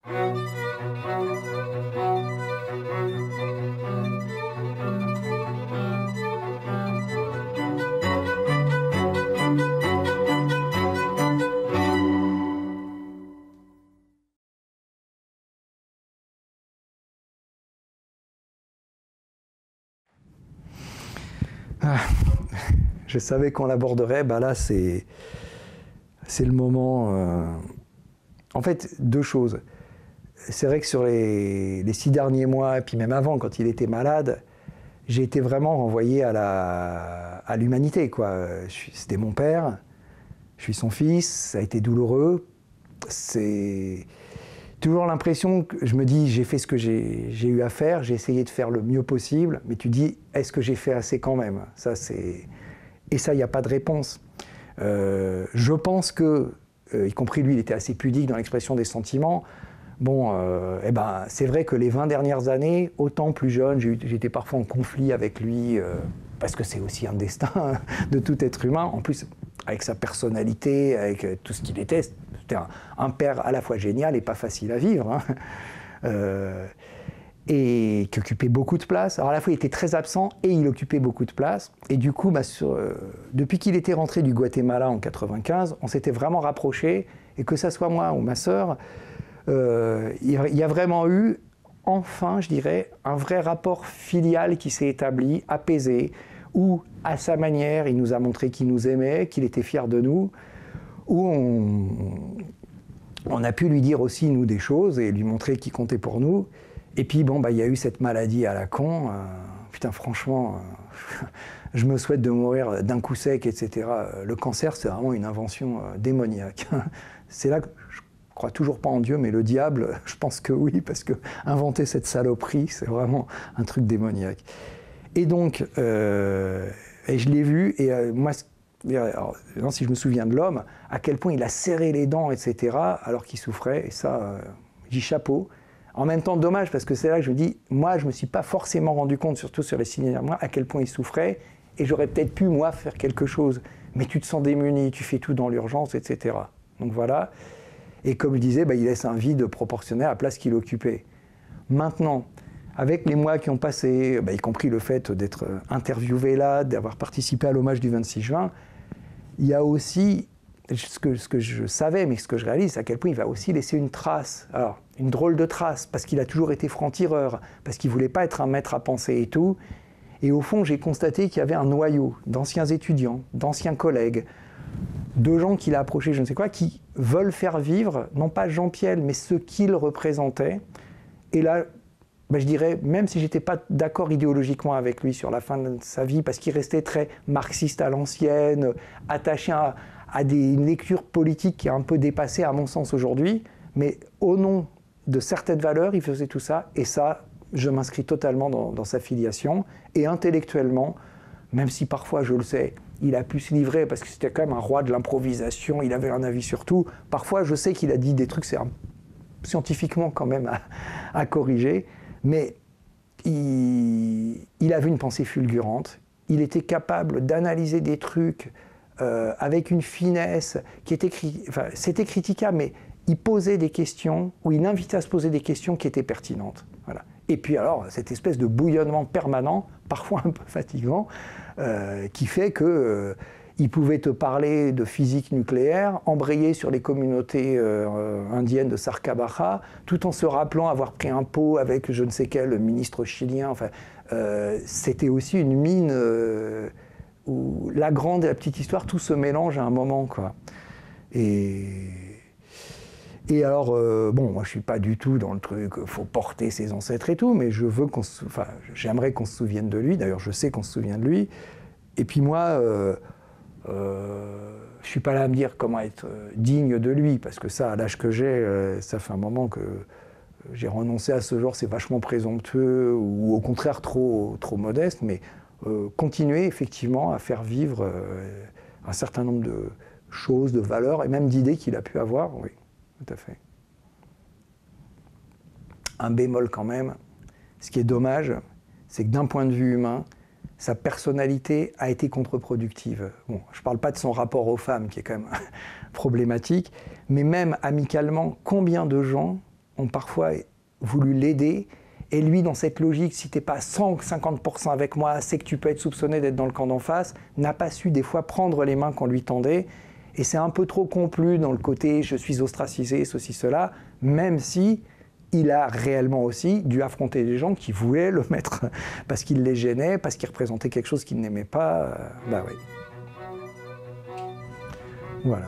Je savais qu'on l'aborderait, bah là c'est le moment. En fait, deux choses. C'est vrai que sur les 6 derniers mois, et puis même avant, quand il était malade, j'ai été vraiment renvoyé à l'humanité, quoi. C'était mon père, je suis son fils, ça a été douloureux. C'est toujours l'impression que je me dis, j'ai fait ce que j'ai eu à faire, j'ai essayé de faire le mieux possible, mais tu dis, est-ce que j'ai fait assez quand même? Et ça, il n'y a pas de réponse. Je pense que, y compris lui, il était assez pudique dans l'expression des sentiments. Bon, c'est vrai que les 20 dernières années, autant plus jeune, j'étais parfois en conflit avec lui, parce que c'est aussi un destin de tout être humain. En plus, avec sa personnalité, avec tout ce qu'il était, c'était un père à la fois génial et pas facile à vivre. Hein. Et qui occupait beaucoup de place. Alors à la fois il était très absent et il occupait beaucoup de place. Et du coup, depuis qu'il était rentré du Guatemala en 95, on s'était vraiment rapprochés. Et que ça soit moi ou ma sœur, il y a vraiment eu, enfin, je dirais, un vrai rapport filial qui s'est établi, apaisé, où à sa manière, il nous a montré qu'il nous aimait, qu'il était fier de nous, où on a pu lui dire aussi, nous, des choses et lui montrer qu'il comptait pour nous. Et puis, bon, il y a eu cette maladie à la con. Putain, franchement, je me souhaite de mourir d'un coup sec, etc. Le cancer, c'est vraiment une invention démoniaque. C'est là que je crois toujours pas en Dieu, mais le diable, je pense que oui, parce que inventer cette saloperie, c'est vraiment un truc démoniaque. Et donc, et je l'ai vu, et moi, alors, si je me souviens de l'homme, à quel point il a serré les dents, etc., alors qu'il souffrait, et ça, je dis chapeau. En même temps, dommage, parce que c'est là que je me dis, moi, je ne me suis pas forcément rendu compte, surtout sur les 6 derniers mois, à quel point il souffrait, et j'aurais peut-être pu, moi, faire quelque chose. Mais tu te sens démuni, tu fais tout dans l'urgence, etc. Donc voilà. Et comme je disais, il laisse un vide proportionnel à la place qu'il occupait. Maintenant, avec les mois qui ont passé, y compris le fait d'être interviewé là, d'avoir participé à l'hommage du 26 juin, il y a aussi ce que je savais, mais ce que je réalise, à quel point il va aussi laisser une trace. Alors, une drôle de trace, parce qu'il a toujours été franc-tireur, parce qu'il ne voulait pas être un maître à penser et tout. Et au fond, j'ai constaté qu'il y avait un noyau d'anciens étudiants, d'anciens collègues, de gens qu'il a approchés, je ne sais quoi, qui veulent faire vivre, non pas Jean-Piel, mais ce qu'il représentait. Et là, je dirais, même si je n'étais pas d'accord idéologiquement avec lui sur la fin de sa vie, parce qu'il restait très marxiste à l'ancienne, attaché à une lecture politique qui est un peu dépassée à mon sens aujourd'hui, mais au nom de certaines valeurs, il faisait tout ça, et ça, je m'inscris totalement dans sa filiation, et intellectuellement, même si parfois, je le sais, il a pu se livrer, parce que c'était quand même un roi de l'improvisation, il avait un avis sur tout, parfois je sais qu'il a dit des trucs, c'est scientifiquement quand même à corriger, mais il avait une pensée fulgurante, il était capable d'analyser des trucs avec une finesse qui était, c'était critiquable, mais il posait des questions, ou il invitait à se poser des questions qui étaient pertinentes. Voilà. Et puis alors, cette espèce de bouillonnement permanent, parfois un peu fatigant, qui fait que il pouvait te parler de physique nucléaire, embrayer sur les communautés indiennes de Sarcabaja, tout en se rappelant avoir pris un pot avec je ne sais quel ministre chilien. Enfin, c'était aussi une mine où la grande et la petite histoire, tout se mélange à un moment, quoi. Et alors, moi je suis pas du tout dans le truc, faut porter ses ancêtres et tout, mais je veux j'aimerais qu'on se souvienne de lui, d'ailleurs je sais qu'on se souvient de lui, et puis moi, je suis pas là à me dire comment être digne de lui, parce que ça, à l'âge que j'ai, ça fait un moment que j'ai renoncé à ce genre, c'est vachement présomptueux, ou au contraire trop modeste, mais continuer effectivement à faire vivre un certain nombre de choses, de valeurs, et même d'idées qu'il a pu avoir, oui. Tout à fait. Un bémol quand même, ce qui est dommage, c'est que d'un point de vue humain, sa personnalité a été contre-productive. Bon, je ne parle pas de son rapport aux femmes, qui est quand même problématique, mais même amicalement, combien de gens ont parfois voulu l'aider. Et lui, dans cette logique, si tu n'es pas 150% avec moi, c'est que tu peux être soupçonné d'être dans le camp d'en face, n'a pas su des fois prendre les mains qu'on lui tendait. Et c'est un peu trop complu dans le côté « je suis ostracisé, ceci, cela », même si il a réellement aussi dû affronter des gens qui voulaient le mettre parce qu'il les gênait, parce qu'il représentait quelque chose qu'il n'aimait pas. Bah oui. Voilà.